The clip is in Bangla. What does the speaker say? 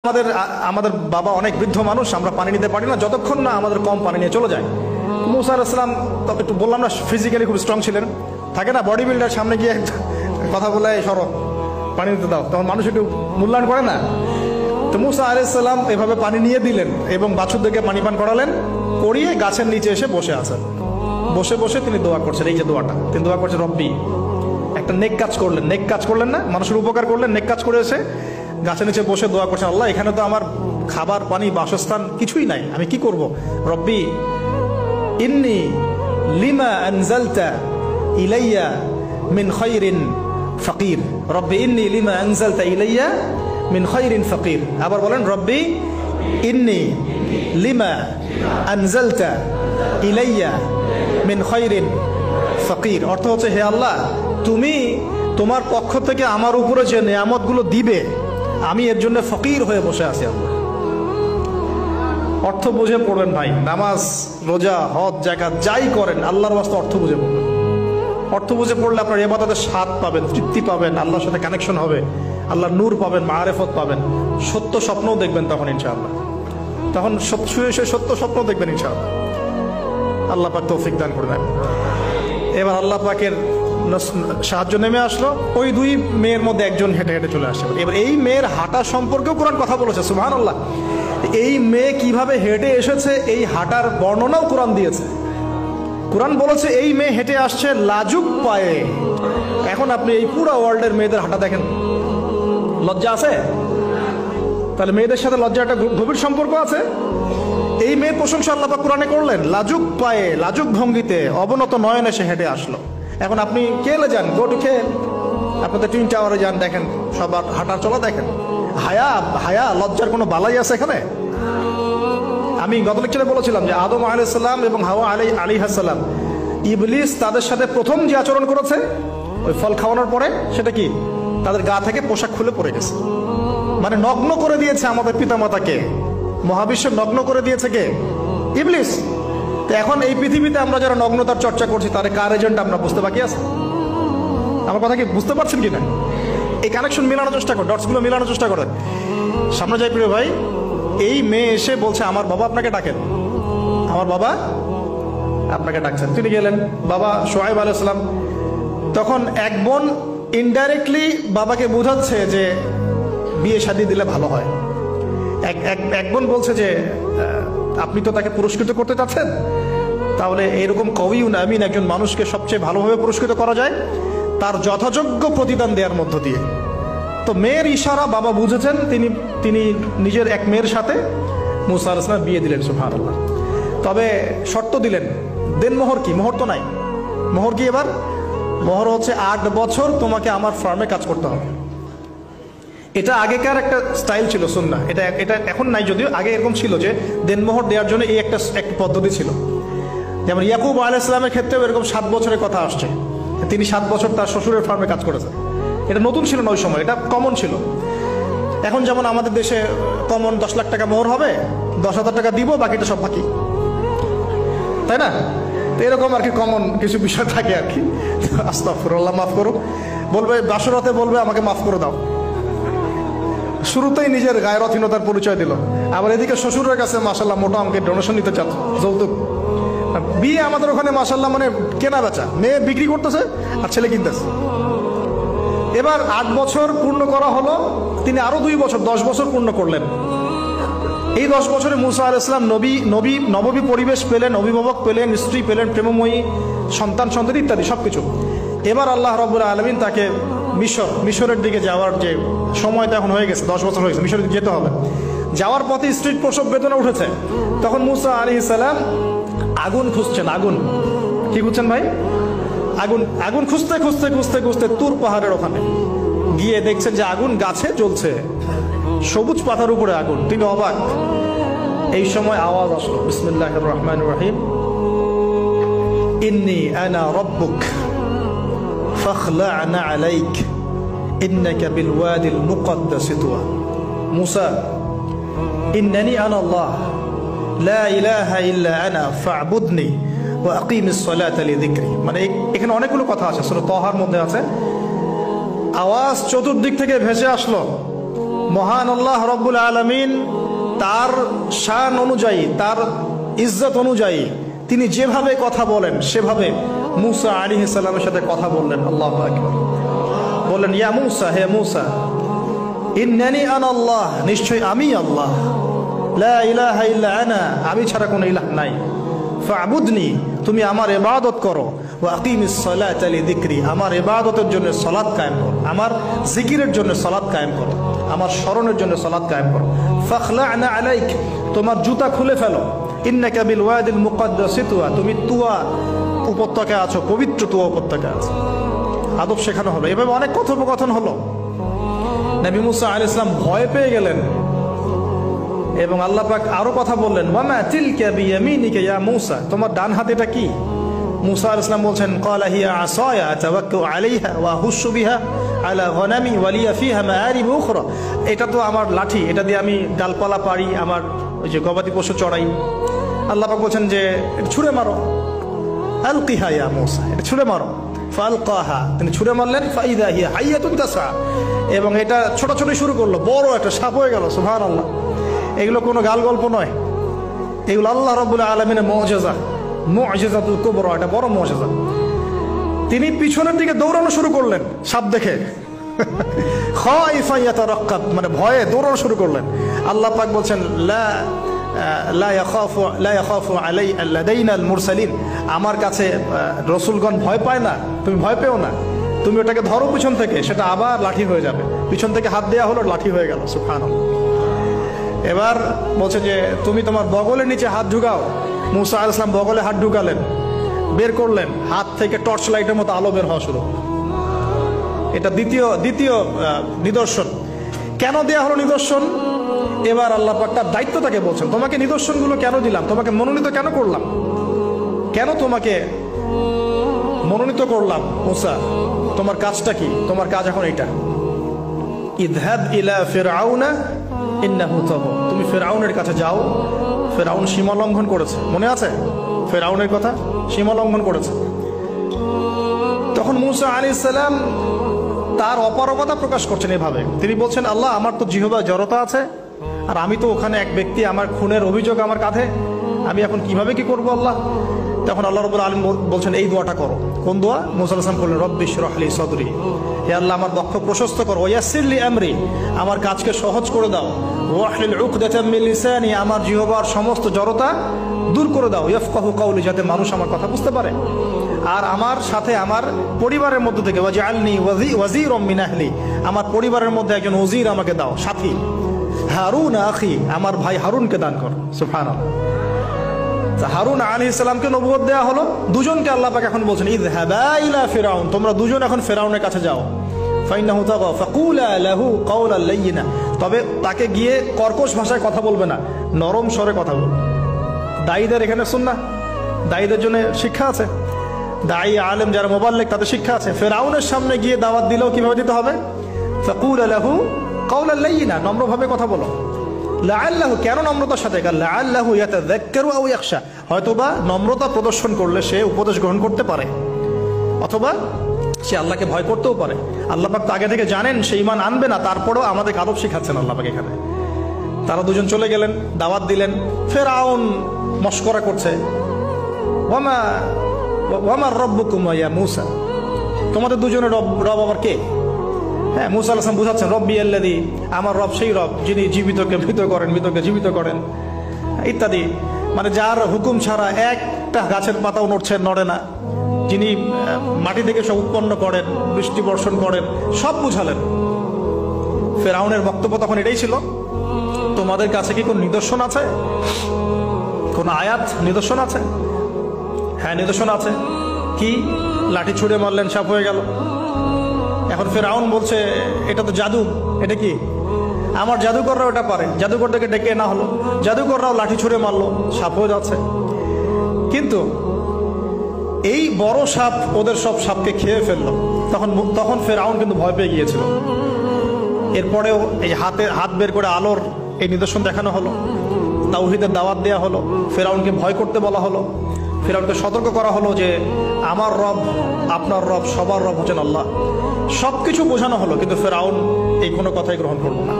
আমাদের আমাদের বাবা অনেক বৃদ্ধ মানুষ, আমরা পানি নিতে পারি না যতক্ষণ না আমাদের কম পানি নিয়ে চলে যায়। মুসা আলাইহিস সালাম একটু বললাম না ফিজিক্যালি খুব স্ট্রং ছিলেন, থাকে না বডি বিল্ডার সামনে গিয়ে কথা বলে সরো পানি নিতে দাও, তখন মানুষ একটু মূল্যায়ন করে না। তো মুসা আলাইহিস সালাম এভাবে পানি নিয়ে দিলেন এবং বাছুরদেরকে পানি পান করালেন, করিয়ে গাছের নিচে এসে বসে আছেন। বসে বসে তিনি দোয়া করছেন, এই যে দোয়াটা তিনি দোয়া করছেন, রব্বি, একটা নেক কাজ করলেন, নেক কাজ করলেন না, মানুষের উপকার করলেন, নেক কাজ করে এসে গাছের নিচে বসে দোয়া করছেন, আল্লাহ এখানে তো আমার খাবার পানি বাসস্থান কিছুই নাই, আমি কি করব? রব্বি ইন্নি লিমা আনজালতা ইলাইয়া মিন খায়রিন ফাকির, রব্বি ইন্নি লিমা আনজালতা ইলাইয়া মিন খায়রিন ফাকির। আবার বলেন, রব্বি ইন্নি লিমা আনজালতা ইলাইয়া মিন খায়রিন ফাকির। অর্থ হচ্ছে, হে আল্লাহ, তুমি তোমার পক্ষ থেকে আমার উপরে যে নিয়ামতগুলো দিবে আমি এর জন্য ফকির হয়ে বসে আছি। আল্লাহ অর্থ বুঝে পড়বেন ভাই, নামাজ রোজা হজ যাকাত যাই করেন আল্লাহর ওয়াস্তে অর্থ বুঝে পড়বেন। অর্থ বুঝে পড়লে আপনার ইবাদতের স্বাদ পাবেন, তৃপ্তি পাবেন, আল্লাহর সাথে কানেকশন হবে, আল্লাহর নূর পাবেন, মাআরিফত পাবেন, সত্য স্বপ্নও দেখবেন তখন ইনশাআল্লাহ। তখন শুয়ে শুয়ে সত্য স্বপ্ন দেখবেন ইনশাআল্লাহ। আল্লাহ পাক তৌফিক দান করে দেন। এবার আল্লাহ পাকের সাহায্য নেমে আসলো, ওই দুই মেয়ের মধ্যে একজন হেঁটে হেঁটে চলে আসে। এবার এই মেয়ের হাঁটা সম্পর্কেও কোরআন কথা বলেছে, সুবহানাল্লাহ। এই মেয়ে কিভাবে হেঁটে এসেছে এই হাঁটার বর্ণনাও কোরআন দিয়েছে। কোরআন বলেছে এই মেয়ে হেঁটে আসছে লাজুক পায়ে। এখন আপনি এই পুরো ওয়ার্ল্ডের মেয়েদের হাঁটা দেখেন, লজ্জা আছে? তাহলে মেয়েদের সাথে লজ্জা একটা গভীর সম্পর্ক আছে। এই মেয়ের প্রশংসা আল্লাহ পাক কোরআনে করলেন, লাজুক পায়ে লাজুক ভঙ্গিতে অবনত নয়নে সে হেঁটে আসলো। এখন আপনি কেলে যান, গো টু খেল, আপনাদের টুইন টাওয়ারে যান, দেখেন সবার হাঁটার চলা দেখেন। হায়া লজ্জার কোনো বালাই আছে এখানে? আমি গত লেকচারে বলেছিলাম যে আদম আলাইহিস সালাম এবং হাওয়া আলাইহিস সালাম, ইবলিস তাদের সাথে প্রথম যে আচরণ করেছে ওই ফল খাওয়ানোর পরে, সেটা কি? তাদের গা থেকে পোশাক খুলে পড়ে গেছে, মানে নগ্ন করে দিয়েছে আমাদের পিতামাতাকে। মহাবিশ্ব নগ্ন করে দিয়েছে কে? ইবলিস। তো এখন এই পৃথিবীতে আমরা যারা নগ্নতার চর্চা করছি তার কার এজেন্ট আমরা বুঝতে বাকি আছে? আমার কথা কি বুঝতে পারছেন কিনা? এই কানেকশন মেলানোর চেষ্টা করেন, ডটসগুলো মেলানোর চেষ্টা করেন। সামনে যাই প্রিয় ভাই, এই মেয়ে এসে বলছে আমার বাবা আপনাকে ডাকেন, আমার বাবা আপনাকে ডাকছেন। তিনি গেলেন, বাবা শুআয়ব আলাইহিস সালাম। তখন এক বোন ইনডাইরেক্টলি বাবাকে বোঝাচ্ছে যে বিয়ে শাদী দিলে ভালো হয়। এক বোন বলছে যে আপনি তো তাকে পুরস্কৃত করতে চাচ্ছেন, তাহলে এরকম কবিউন আমিন একজন মানুষকে সবচেয়ে ভালোভাবে পুরস্কৃত করা যায় তার যথাযোগ্য প্রতিদান দেওয়ার মধ্য দিয়ে। তো মেয়ের ইশারা বাবা বুঝেছেন, তিনি নিজের এক মেয়ের সাথে মুসা আলাইহিস সালাম বিয়ে দিলেন, সুবহানাল্লাহ। তবে শর্ত দিলেন, দেন মোহর কি? মোহর তো নাই। মোহর কি এবার? মোহর হচ্ছে 8 বছর তোমাকে আমার ফার্মে কাজ করতে হবে। এটা আগেকার একটা স্টাইল ছিল, সুন্নাহ। এটা এখন নাই, যদিও আগে এরকম ছিল যে দেনমোহর দেওয়ার জন্য এই একটা পদ্ধতি ছিল। যেমন ইয়াকুব আলাইহিস সালামের ক্ষেত্রেও এরকম 7 বছরের কথা আসছে, তিনি 7 বছর তার শ্বশুরের ফার্মে কাজ করেছেন। এটা নতুন ছিল না ওই সময়, এটা কমন ছিল। এখন যেমন আমাদের দেশে কমন 10 লাখ টাকা মোহর হবে, 10,000 টাকা দিব, বাকিটা সব বাকি, তাই না? তো এরকম আর কি কমন কিছু বিষয় থাকে আর কি। আস্তাগফিরুল্লাহ, মাফ করো। বলবে বাসরাতে, বলবে আমাকে মাফ করে দাও। শুরুতেই নিজের গায়রথহীনতার পরিচয় দিল। আবার এদিকে শ্বশুরের কাছে মাশাআল্লাহ মোটা অঙ্কের ডোনেশন নিতে চাচ্ছে, যৌতুক। বিয়ে আমাদের ওখানে মাশাআল্লাহ মানে কেনা বেচা, মেয়ে বিক্রি করতেছে আর ছেলে কিনতেছে। এবার 8 বছর পূর্ণ করা হলো, তিনি আরো 2 বছর 10 বছর পূর্ণ করলেন। এই 10 বছরে মুসা আলাইহিস সালাম নববী পরিবেশ পেলেন, অভিভাবক পেলেন, স্ত্রী পেলেন, প্রেমময়ী সন্তান ইত্যাদি সবকিছু। এবার আল্লাহ রাব্বুল আলামিন তাকে মিশরের দিকে যাওয়ার যে সময়টা এখন হয়ে গেছে, 10 বছর হয়ে গেছে, মিশরের দিকে যেতে হবে। যাওয়ার পথে স্ত্রীর প্রসব বেদনা উঠেছে। তখন মুসা আলাইহিস সালাম আগুন খুঁজছেন। আগুন কি খুঁজছেন ভাই? আগুন খুঁজতে খুঁজতে খুঁজতে খুঁজতে তুর পাহাড়ের ওখানে গিয়ে দেখছেন যে আগুন গাছে জ্বলছে, সবুজ পাতার উপরে আগুন। তিনি অবাক। এই সময় আওয়াজ আসলো, বিসমিল্লাহির রহমানির রহিম, ইন্নী আনা রাব্বুক ফাখলা'না আলাইক ইন্নাকা বিল ওয়াদিল মুকদ্দাস তুয়া। মুসা, ইন্নানি আনা আল্লাহ লা ইলাহা ইল্লা আনা ফা'বুদনি ওয়া আকিমিস সালাতা লিযিকরি। মানে এখানে অনেকগুলো কথা আছে, সূরা তাহার মধ্যে আছে। আওয়াজ চতুর্দিক থেকে ভেসে আসলো, মহান আল্লাহ রব্বুল আলামিন তার শান অনুযায়ী, তার ইজ্জত অনুযায়ী তিনি যেভাবে কথা বলেন সেভাবে মূসা আলাইহিস সালামের সাথে কথা বললেন। আল্লাহু আকবার। বললেন, ইয়া মূসা, হে মূসা, ইন্নানি আনা আল্লাহ, নিশ্চয় আমি আল্লাহ, লা ইলাহা ইল্লা আনা, আমি ছাড়া কোনো ইলাহ নাই, ফা'বুদনি, তুমি আমার ইবাদত করো, ওয়া আকিমিস সালাতা লিযিকরি, আমার ইবাদতের জন্য সালাত কায়েম করো, আমার জিকিরের জন্য সালাত কায়েম করো, আমার স্মরণের জন্য সালাত কায়েম করো। ফাখলা'না আলাইক, তোমার জুতা খুলে ফেলো, ইন্নাকা বিল ওয়াদিল মুকাদ্দাসি তুয়া, তুমি তুয়া উপত্যকায় আছো, পবিত্র তুয়া উপত্যকায় আছো। আদব শেখানো হলো। এভাবে অনেক কথোপকথন হলো। নবী মুসা আলাইহিস সালাম ভয় পেয়ে গেলেন এবং আল্লাহ পাক আরো কথা বললেন, ওয়ামা তিলকা বিয়ামিনিকা ইয়া মূসা, তোমার ডান হাতে এটা কি? মূসা আলাইহিস সালাম বলছেন, ক্বালা হিয়া আসায়া আতাওয়াক্কাউ আলাইহা ওয়া আহুশু বিহা আলা গনামি ওয়া লিয়া ফিহা মাআরিব উখরা, এটা তো আমার লাঠি, এটা দিয়ে আমি ডালপালা পারি, আমার ওই যে গবাদি পশু চড়াই। আল্লাহ পাক বলছেন যে ছুঁড়ে মারো, আলকিহা ইয়া মূসা, এটা ছুঁড়ে মারো। ফালকাহা, তিনি ছুঁড়ে মারলেন, ফাইদা হিয়া হাইয়াতুন তাসা, এবং এটা ছোটাছুটি শুরু করলো, বড় একটা সাপ হয়ে গেল। সুবহানাল্লাহ। এগুলো কোনো গাল গল্প নয়, এগুলো আল্লাহ রাব্বুল আলামিনের মুজিজা, মুজিজাতুল কুবরা, এটা বড় মুজিজা। তিনি পিছনের দিকে দৌড়ানো শুরু করলেন সাপ দেখে, খাইফা ইয়াতারাক্কাব, মানে ভয়ে দৌড়ানো শুরু করলেন। আল্লাহ পাক বলছেন, লা ইয়াখাফু লাদাইনাল মুরসালিন, আমার কাছে রাসূলগণ ভয় পায় না, তুমি ভয় পেও না, তুমি ওটাকে ধরো পিছন থেকে, সেটা আবার লাঠি হয়ে যাবে। পিছন থেকে হাত দেয়া হলো, লাঠি হয়ে গেল। সুবহানাল্লাহ। এবার বলছে যে তুমি তোমার বগলের নিচে হাত ঢুকাও। মূসা আলাইহিস সালাম বগলে হাত ঢুকালেন, বের করলেন, হাত থেকে টর্চ লাইটের মতো আলো বের হওয়া শুরু। এটা দ্বিতীয় নিদর্শন। কেন দেয়া হলো নিদর্শন? এবার আল্লাহ পাক তার দায়িত্ব তাকে বলছেন, তোমাকে নিদর্শনগুলো কেন দিলাম, তোমাকে মনোনীত কেন করলাম, কেন তোমাকে মনোনীত করলাম মূসা, তোমার কাজটা কি? তোমার কাজ এখন এইটা, ইযহাব ইলা ফিরআউনা ইন্নাহু তাগা, তুমি ফিরআউনের কাছে যাও। ফিরআউন সীমা লঙ্ঘন করেছে, মনে আছে ফিরআউনের কথা? সীমা লঙ্ঘন করেছে। তখন মূসা আলাইহিস সালাম তার অপারগতা প্রকাশ করছেন এভাবে। তিনি বলছেন, আল্লাহ, আমার তো জিহ্বা জড়তা আছে, আর আমি তো ওখানে এক ব্যক্তি, আমার খুনের অভিযোগ আমার কাঁধে, আমি এখন কিভাবে কি করবো আল্লাহ? তখন আল্লাহ রাব্বুল আলামিন বলছেন, এই দোয়াটা করো। কোন দোয়া? মূসা আলাইহিস সালাম বললেন, রব্বি ইশরাহ লি সাদরি, হে আল্লাহ, আমার বক্ষ প্রশস্ত করো, ওয়াসসির লি আমরি, আমার কাজকে সহজ করে দাও, ওয়াহলিল উকদাতাম মিন লিসানি, আমার জিহ্বার সমস্ত জড়তা দূর করে দাও, ইয়াফকাহু কাওলি, যাতে মানুষ আমার কথা বুঝতে পারে। আর আমার সাথে আমার পরিবারের মধ্য থেকে ওয়াজআলনি ওয়াজিরাম মিন আহলি, আমার পরিবারের মধ্যে একজন ওজির আমাকে দাও, সাথী। হারুন আখি, আমার ভাই হারুনকে দান কর। সুবহানাল্লাহ। হারুন আলাইহিস সালামকে নবুয়ত দেয়া হলো, দুজনকে আল্লাহ পাক এখন বলছেন, ইযহাবা ইলা ফিরআউন, তোমরা দুজন এখন ফিরআউনের কাছে যাও। ফাইন্নাহু তাগা ফাকুলা লাহু কাওলান লাইয়িনা, তবে তাকে গিয়ে কর্কশ ভাষায় কথা বলবে না, নরম স্বরে কথা বলবে। দায়ীদের এখানে সুন্নাহ, দায়ীদের জন্য শিক্ষা আছে, দায়ী আলেম যারা মুবাল্লিগ তাদের শিক্ষা আছে। ফিরআউনের সামনে গিয়ে দাওয়াত দিলেও কিভাবে দিতে হবে? ফাকুলা লাহু কাওলান লাইয়িনা, নম্রভাবে কথা বলো। লাআল্লাহু, কেন নম্রতার সাথে? লাআল্লাহু ইয়াতাযাক্কারু আও ইয়াখশা, হয়তোবা নম্রতা প্রদর্শন করলে সে উপদেশ গ্রহণ করতে পারে, অথবা সে আল্লাহকে ভয় করতেও পারে। আল্লাহ পাক তো আগে থেকে জানেন সে ঈমান আনবে না, তারপরেও আমাদের আদব শিখাচ্ছেন আল্লাহ পাক এখানে। তারা দুজন চলে গেলেন, দাওয়াত দিলেন। ফিরআউন মশকরা করছে, ওয়ামা রব্বুকুম ইয়া মূসা, তোমাদের দুজনের রব আবার কে? হ্যাঁ, মূসা আলাইহিস সালাম বুঝাচ্ছেন, রব্বি আল্লাযী, আমার রব সেই রব যিনি জীবিতকে মৃত করেন, মৃতকে জীবিত করেন, ইত্যাদি। মানে যার হুকুম ছাড়া একটা গাছের পাতাও নড়ে না, যিনি মাটি থেকে সব উৎপন্ন করেন, বৃষ্টি বর্ষণ করেন, সব বুঝালেন। ফিরআউনের বক্তব্য তখন এটাই ছিল, তোমাদের কাছে কি কোন নিদর্শন আছে, কোন আয়াত নিদর্শন আছে? হ্যাঁ, নিদর্শন আছে। কি? লাঠি ছুঁড়ে মারলেন, সাপ হয়ে গেল। এখন ফিরআউন বলছে, এটা তো জাদু, এটা কি? আমার জাদুকররাও এটা পারে। জাদুকরদেরকে ডেকে না হলো, জাদুকররাও লাঠি ছুঁড়ে মারলো, সাপ হয়ে যাচ্ছে। কিন্তু এই বড় সাপ ওদের সব সাপকে খেয়ে ফেললো। তখন ফিরআউন কিন্তু ভয় পেয়ে গিয়েছিল। এরপরেও এই হাত বের করে আলোর এই নিদর্শন দেখানো হলো, তাওহীদের দাওয়াত দেওয়া হলো, ফিরআউনকে ভয় করতে বলা হলো, ফিরআউনকে সতর্ক করা হলো যে আমার রব, আপনার রব, সবার রব হচ্ছেন আল্লাহ। সবকিছু বোঝানো হলো, কিন্তু ফিরআউন এই কোনো কথাই গ্রহণ করলো না।